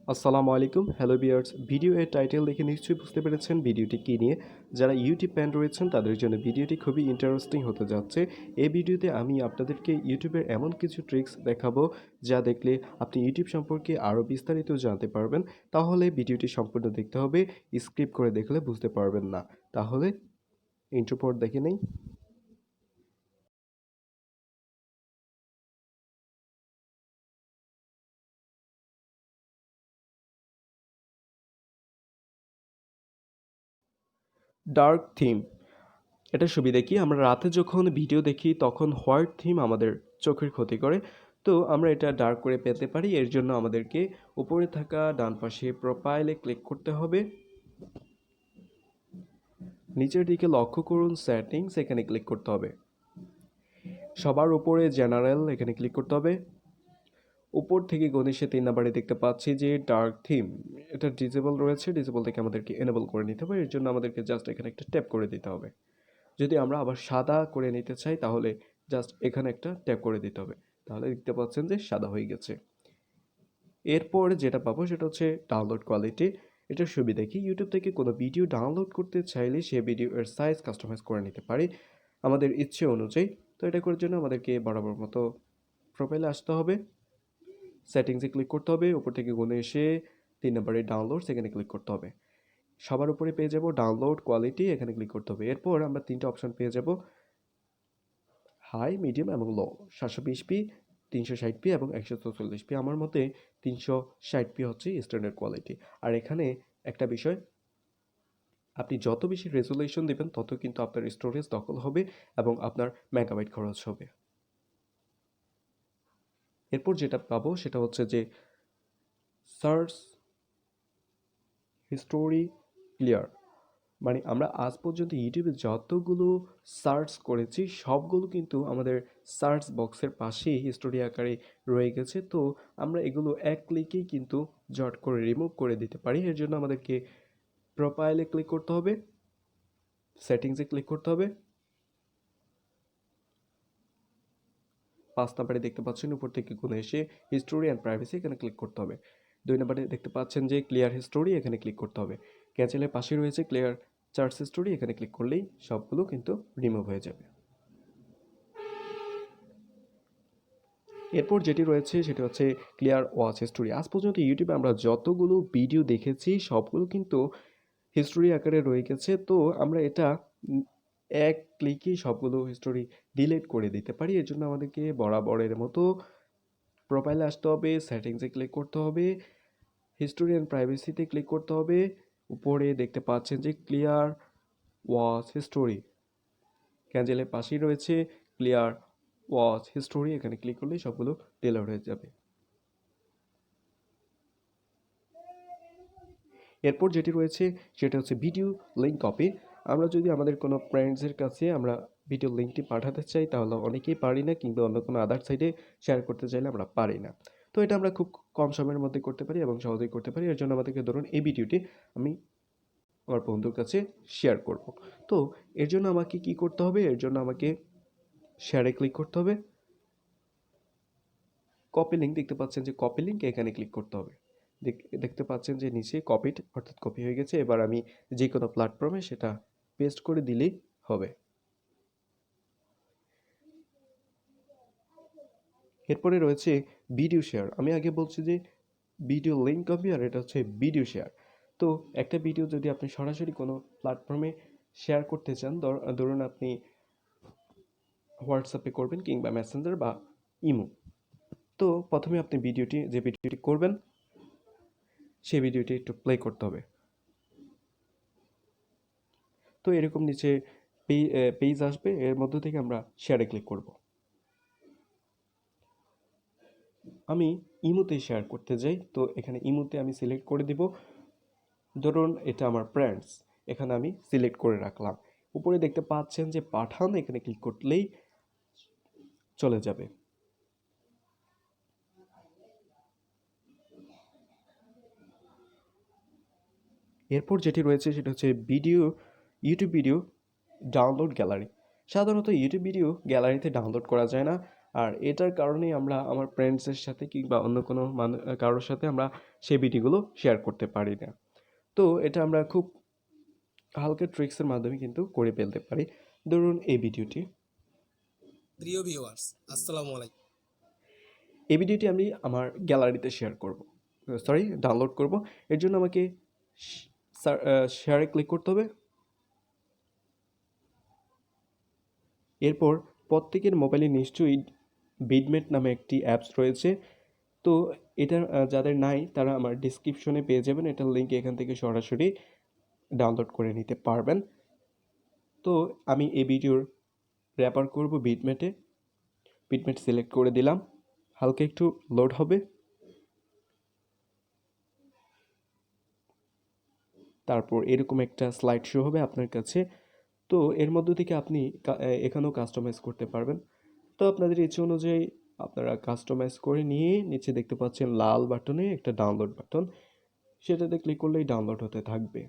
আসসালামু আলাইকুম, hello viewers. Video এর টাইটেল দেখে নিশ্চয়ই বুঝতে পেরেছেন ভিডিওটি কী নিয়ে। যারা ইউটিউব ফ্যান রয়েছেন তাদের জন্য ভিডিওটি খুবই ইন্টারেস্টিং হতে যাচ্ছে। এই ভিডিওতে আমি আপনাদেরকে ইউটিউবের এমন কিছু ট্রিক্স দেখাবো যা দেখলে আপনি ইউটিউব সম্পর্কে আরও বিস্তারিত জানতে পারবেন। তাহলে ভিডিওটি সম্পূর্ণ দেখতে হবে, স্কিপ করে দেখলে বুঝতে পারবেন না। তাহলে ইন্ট্রো পর দেখে নেই। ডার্ক থিম, এটা সুবিধা কি, আমরা রাতে যখন ভিডিও দেখি তখন হোয়াইট থিম আমাদের চোখের ক্ষতি করে। তো আমরা এটা ডার্ক করে পেতে পারি। এর জন্য আমাদেরকে উপরে থাকা ডান পাশে প্রোফাইলে ক্লিক করতে হবে। নিচের দিকে লক্ষ্য করুন, সেটিংস, এখানে ক্লিক করতে হবে। সবার উপরে জেনারেল, এখানে ক্লিক করতে হবে। উপর থেকে গণিসে 3 নাম্বারে দেখতে পাচ্ছি যে ডার্ক থিম, এটা ডিসেবল রয়েছে। ডিসেবল থেকে আমাদেরকে এনেবল করে নিতে হবে। এর জন্য আমাদেরকে জাস্ট এখানে একটা ট্যাপ করে দিতে হবে। যদি আমরা আবার সাদা করে নিতে চাই তাহলে জাস্ট এখানে একটা ট্যাপ করে দিতে হবে। তাহলে দেখতে পাচ্ছেন যে সাদা হয়ে গেছে। এরপর যেটা পাবো সেটা হচ্ছে ডাউনলোড কোয়ালিটি। এটার সুবিধা কি, ইউটিউব থেকে কোনো ভিডিও ডাউনলোড করতে চাইলে সে ভিডিওর সাইজ কাস্টমাইজ করে নিতে পারি আমাদের ইচ্ছে অনুযায়ী। তো এটা করার জন্য আমাদেরকে বরাবর মতো প্রোফাইলে আসতে হবে, সেটিংসে ক্লিক করতে হবে, উপর থেকে গুনে এসে 3 নম্বরে ডাউনলোড, সেখানে ক্লিক করতে হবে। সবার উপরে পেয়ে যাব ডাউনলোড কোয়ালিটি, এখানে ক্লিক করতে হবে। এরপর আমরা 3টা অপশন পেয়ে যাব, হাই, মিডিয়াম এবং লো। 720p, 360p এবং 144p। আমার মতে 360p হচ্ছে স্ট্যান্ডার্ড কোয়ালিটি। আর এখানে একটা বিষয়, আপনি যত বেশি রেজুলেশন দেবেন তত কিন্তু আপনার স্টোরেজ দখল হবে এবং আপনার মেগাবাইট খরচ হবে। এরপর যেটা পাবো সেটা হচ্ছে যে সার্চ হিস্টোরি ক্লিয়ার। মানে আমরা আজ পর্যন্ত ইউটিউবে যতগুলো সার্চ করেছি সবগুলো কিন্তু আমাদের সার্চ বক্সের পাশেই হিস্টোরি আকারে রয়ে গেছে। তো আমরা এগুলো এক ক্লিকেই কিন্তু জট করে রিমুভ করে দিতে পারি। এর জন্য আমাদেরকে প্রোফাইলে ক্লিক করতে হবে, সেটিংসে ক্লিক করতে হবে। 5 নাম্বারে দেখতে পাচ্ছেন উপর থেকে গুনে এসে হিস্টোরি অ্যান্ড প্রাইভেসি, এখানে ক্লিক করতে হবে। 2 নাম্বারে দেখতে পাচ্ছেন যে ক্লিয়ার হিস্টোরি, এখানে ক্লিক করতে হবে। ক্যান্সেলের পাশে রয়েছে ক্লিয়ার চার্জ হিস্টোরি, এখানে ক্লিক করলেই সবগুলো কিন্তু রিমুভ হয়ে যাবে। এরপর যেটি রয়েছে সেটি হচ্ছে ক্লিয়ার ওয়াচ হিস্টোরি। আজ পর্যন্ত ইউটিউবে আমরা যতগুলো ভিডিও দেখেছি সবগুলো কিন্তু হিস্টোরি আকারে রয়ে গেছে। তো আমরা এটা এক ক্লিকেই সবগুলো হিস্টোরি ডিলিট করে দিতে পারি। এর জন্য আমাদেরকে বরাবরের মতো প্রোফাইলে আসতে হবে, সেটিংসে ক্লিক করতে হবে, হিস্টোরি অ্যান্ড প্রাইভেসিতে ক্লিক করতে হবে। উপরে দেখতে পাচ্ছেন যে ক্লিয়ার ওয়াচ হিস্টোরি, ক্যান্সেলের পাশেই রয়েছে ক্লিয়ার ওয়াচ হিস্টোরি, এখানে ক্লিক করলেই সবগুলো ডিলিট হয়ে যাবে। এরপর যেটি রয়েছে সেটা হচ্ছে ভিডিও লিঙ্ক কপি। আমরা যদি আমাদের কোনো ফ্রেন্ডসের কাছে আমরা ভিডিও লিঙ্কটি পাঠাতে চাই তাহলে অনেকেই পারি না, কিংবা অন্য কোনো আদার সাইটে শেয়ার করতে চাইলে আমরা পারি না। তো এটা আমরা খুব কম সময়ের মধ্যে করতে পারি এবং সহজেই করতে পারি। এর জন্য আমাদেরকে ধরুন এই ভিডিওটি আমি আমার বন্ধুর কাছে শেয়ার করব। তো এর জন্য আমাকে কি করতে হবে, এর জন্য আমাকে শেয়ারে ক্লিক করতে হবে। কপি লিঙ্ক দেখতে পাচ্ছেন যে কপি লিঙ্ক, এখানে ক্লিক করতে হবে। দেখতে পাচ্ছেন যে নিচে কপিড অর্থাৎ কপি হয়ে গেছে। এবার আমি যে কোনো প্ল্যাটফর্মে সেটা পেস্ট করে দিলেই হবে। এরপরে রয়েছে ভিডিও শেয়ার। আমি আগে বলছি যে ভিডিও লিঙ্ক কপি, আর এটা হচ্ছে ভিডিও শেয়ার। তো একটা ভিডিও যদি আপনি সরাসরি কোনো প্ল্যাটফর্মে শেয়ার করতে চান, ধরুন আপনি হোয়াটসঅ্যাপে করবেন কিংবা মেসেঞ্জার বা ইমো। তো প্রথমে আপনি যে ভিডিওটি করবেন সেই ভিডিওটি একটু প্লে করতে হবে। তো এরকম নিচে পেজ আসবে, এর মধ্য থেকে আমরা শেয়ারে ক্লিক করব। আমি ইমোতে শেয়ার করতে যাই, তো এখানে ইমোতে আমি সিলেক্ট করে দিব, ধরুন এটা আমার ফ্রেন্ডস, এখানে আমি সিলেক্ট করে রাখলাম। উপরে দেখতে পাচ্ছেন যে পাঠান, এখানে ক্লিক করলেই চলে যাবে। এরপর যেটি রয়েছে সেটা হচ্ছে ইউটিউব ভিডিও ডাউনলোড গ্যালারি। সাধারণত ইউটিউব ভিডিও গ্যালারিতে ডাউনলোড করা যায় না। আর এটার কারণেই আমরা আমার ফ্রেন্ডসের সাথে কিংবা অন্য কোনো কারোর সাথে আমরা সেই ভিডিওগুলো শেয়ার করতে পারি না। তো এটা আমরা খুব হালকা ট্রিক্সের মাধ্যমে কিন্তু করে ফেলতে পারি। ধরুন এই ভিডিওটি, প্রিয় ভিউয়ার্স, আসসালামু আলাইকুম। এই ভিডিওটি আমি আমার গ্যালারিতে শেয়ার করব, ডাউনলোড করব। এর জন্য আমাকে শেয়ারে ক্লিক করতে হবে। এরপর প্রত্যেকের মোবাইলে নিশ্চয়ই বিটমেট নামে একটি অ্যাপস রয়েছে। তো এটা যাদের নাই তারা আমার ডিসক্রিপশনে পেয়ে যাবেন, এটার লিঙ্ক এখান থেকে সরাসরি ডাউনলোড করে নিতে পারবেন। তো আমি এই ভিডিওর র্যাপার করব বিটমেটে। বিটমেট সিলেক্ট করে দিলাম, হালকা একটু লোড হবে। তারপর এরকম একটা স্লাইড শো হবে আপনার কাছে। তো এর মধ্য থেকে আপনি এখানেও কাস্টমাইজ করতে পারবেন। তো আপনাদের ইচ্ছে অনুযায়ী আপনারা কাস্টমাইজ করে নিয়ে নিচে দেখতে পাচ্ছেন লাল বাটনে একটা ডাউনলোড বাটন, সেটাতে ক্লিক করলেই ডাউনলোড হতে থাকবে।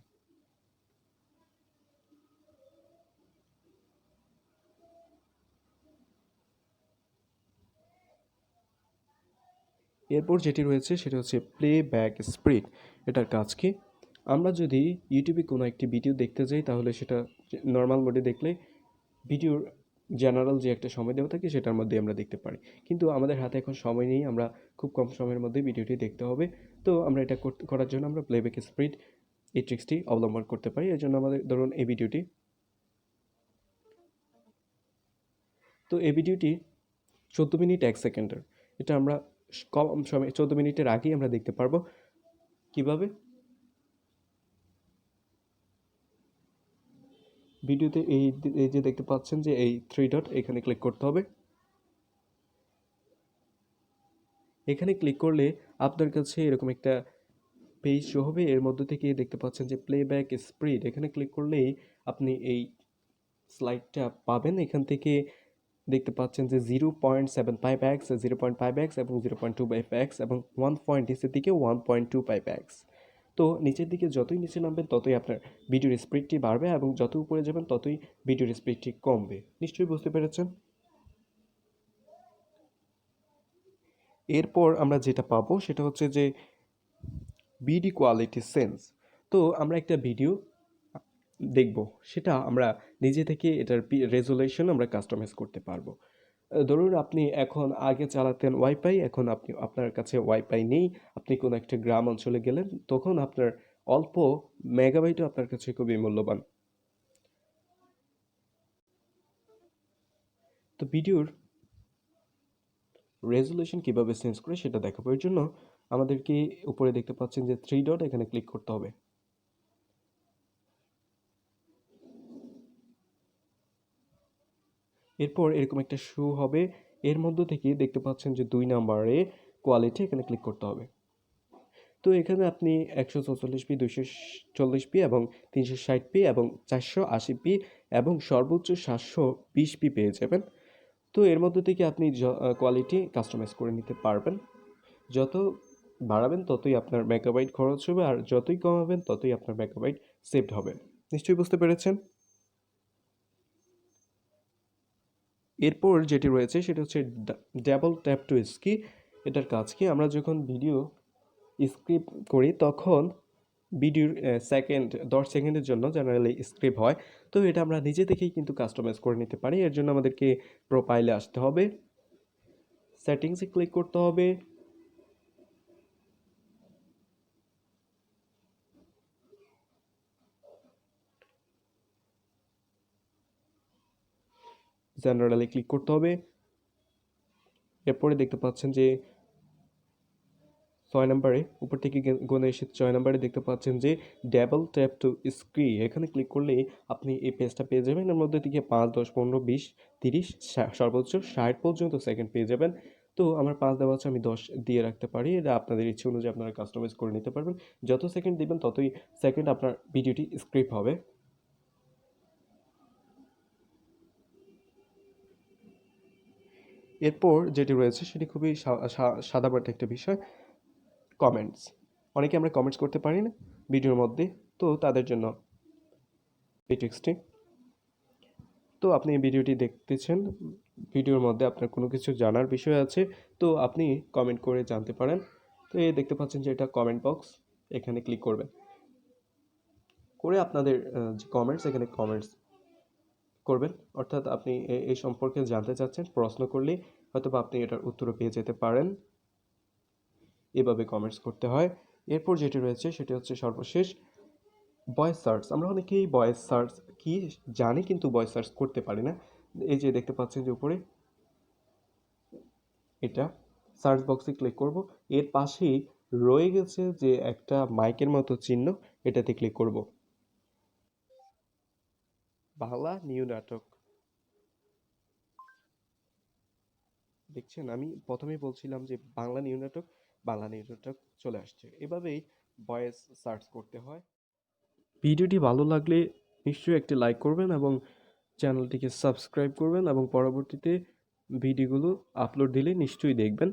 এরপর যেটি রয়েছে সেটা হচ্ছে প্লে ব্যাক স্পিড। এটার কাজ কি? আমরা যদি ইউটিউবে কোনো একটি ভিডিও দেখতে যাই তাহলে সেটা নর্মাল মোডে দেখলে ভিডিওর জেনারেল যে একটা সময় দেওয়া থাকে সেটার মধ্যে আমরা দেখতে পারি, কিন্তু আমাদের হাতে এখন সময় নেই, আমরা খুব কম সময়ের মধ্যে ভিডিওটি দেখতে হবে। তো আমরা এটা করার জন্য আমরা প্লেব্যাক স্পিড এই ট্রিক্সটি অবলম্বন করতে পারি। এর জন্য আমাদের ধরুন এই ভিডিওটি, তো এই ভিডিওটি 14 মিনিট 1 সেকেন্ডের। এটা আমরা কম সময় 14 মিনিটের আগেই আমরা দেখতে পারবো। কিভাবে? ভিডিওতে এই যে দেখতে পাচ্ছেন যে এই 3 ডট, এখানে ক্লিক করতে হবে। এখানে ক্লিক করলে আপনার কাছে এরকম একটা পেজ শো হবে। এর মধ্য থেকে দেখতে পাচ্ছেন যে প্লেব্যাক স্পিড, এখানে ক্লিক করলেই আপনি এই স্লাইডটা পাবেন। এখান থেকে দেখতে পাচ্ছেন যে 0.75x, 0.5x এবং 0.25x এবং 1 পয়েন্ট নিচের দিকে 1.25x। তো নিচের দিকে যতই নিচে নামবেন ততই আপনার ভিডিওর স্পিডটি বাড়বে এবং যত উপরে যাবেন ততই ভিডিওর স্পিডটি কমবে। নিশ্চয়ই বুঝতে পেরেছেন। এরপর আমরা যেটা পাবো সেটা হচ্ছে যে বিডি কোয়ালিটি সেন্স। তো আমরা একটা ভিডিও দেখব, সেটা আমরা নিজে থেকে এটার রেজুলেশন আমরা কাস্টমাইজ করতে পারবো। ধরুন আপনি এখন আগে চালাতেন ওয়াইফাই, এখন আপনার কাছে ওয়াইফাই নেই, আপনি কোনো একটা গ্রাম অঞ্চলে গেলেন, তখন আপনার অল্প মেগাবাইটও আপনার কাছে খুবই মূল্যবান। তো ভিডিওর রেজুলেশন কিভাবে চেঞ্জ করে সেটা দেখাবো। এর জন্য আমাদেরকে উপরে দেখতে পাচ্ছেন যে 3 ডট, এখানে ক্লিক করতে হবে। এরপর এরকম একটা শো হবে। এর মধ্য থেকে দেখতে পাচ্ছেন যে 2 নাম্বারে কোয়ালিটি, এখানে ক্লিক করতে হবে। তো এখানে আপনি 144p, 240p এবং 360p এবং 480p এবং সর্বোচ্চ 720p পেয়ে যাবেন। তো এর মধ্যে থেকে আপনি কোয়ালিটি কাস্টমাইজ করে নিতে পারবেন। যত বাড়াবেন ততই আপনার মেগাবাইট খরচ হবে, আর যতই কমাবেন ততই আপনার মেগাবাইট সেভড হবে। নিশ্চয়ই বুঝতে পেরেছেন। এরপর যেটি রয়েছে সেটা হচ্ছে ডাবল ট্যাপ টু স্কি। এটার কাজ কি? আমরা যখন ভিডিও স্ক্রিপ্ট করি তখন ভিডিওর 10 সেকেন্ডের জন্য জেনারেলি স্ক্রিপ্ট হয়। তো এটা আমরা নিজে থেকেই কিন্তু কাস্টমাইজ করে নিতে পারি। এর জন্য আমাদেরকে প্রোফাইলে আসতে হবে, সেটিংসে ক্লিক করতে হবে। জেনারেলে ক্লিক করতে হবে। এরপরে দেখতে পাচ্ছেন যে 6 নম্বরে উপর থেকে গুণে এসে 6 নম্বরে দেখতে পাচ্ছেন যে ডাবল ট্যাপ টু স্ক্রিন, এখানে ক্লিক করলে আপনি এই পেজটা পেয়ে যাবেন। এর মধ্যে থেকে 5, 10, 15, 20, 30, সর্বোচ্চ 60 পর্যন্ত সেকেন্ড পেয়ে যাবেন। তো আমার 5 দেওয়া আছে, আমি 10 দিয়ে রাখতে পারি। এটা আপনাদের ইচ্ছে অনুযায়ী আপনারা কাস্টমাইজ করে নিতে পারবেন। যত সেকেন্ড দিবেন ততই সেকেন্ড আপনার ভিডিওটি স্ক্রিপ্ট হবে। এরপর যেটি রয়েছে সেটি খুবই সাদামাটা একটা বিষয়, কমেন্টস। অনেকে আমরা কমেন্টস করতে পারি না ভিডিওর মধ্যে, তো তাদের জন্য এই ট্রিক্সটি। তো আপনি এই ভিডিওটি দেখতেছেন, ভিডিওর মধ্যে আপনার কোনো কিছু জানার বিষয় আছে, তো আপনি কমেন্ট করে জানতে পারেন। তো এই দেখতে পাচ্ছেন যে এটা কমেন্ট বক্স, এখানে ক্লিক করবেন। করে আপনাদের যে কমেন্টস, এখানে কমেন্টস করবেন। অর্থাৎ আপনি এই সম্পর্কে জানতে চাচ্ছেন, প্রশ্ন করলেই হয়তোবা আপনি এটার উত্তরও পেয়ে যেতে পারেন। এভাবে কমেন্টস করতে হয়। এরপর যেটি রয়েছে সেটি হচ্ছে সর্বশেষ ভয়েস সার্চ। আমরা অনেকেই ভয়েস সার্চ কি জানি, কিন্তু ভয়েস সার্চ করতে পারি না। এই যে দেখতে পাচ্ছেন যে উপরে এটা সার্চ বক্সে ক্লিক করব। এর পাশেই রয়ে গেছে যে একটা মাইকের মতো চিহ্ন, এটাতে ক্লিক করব। বাংলা নিউ নাটক দেখছেন, আমি প্রথমেই বলছিলাম যে বাংলা নিউ নাটক, বাংলা নিউ নাটক চলে আসছে। এভাবেই ভয়েস সার্চ করতে হয়। ভিডিওটি ভালো লাগলে নিশ্চয়ই একটি লাইক করবেন এবং চ্যানেলটিকে সাবস্ক্রাইব করবেন এবং পরবর্তীতে ভিডিওগুলো আপলোড দিলে নিশ্চয়ই দেখবেন।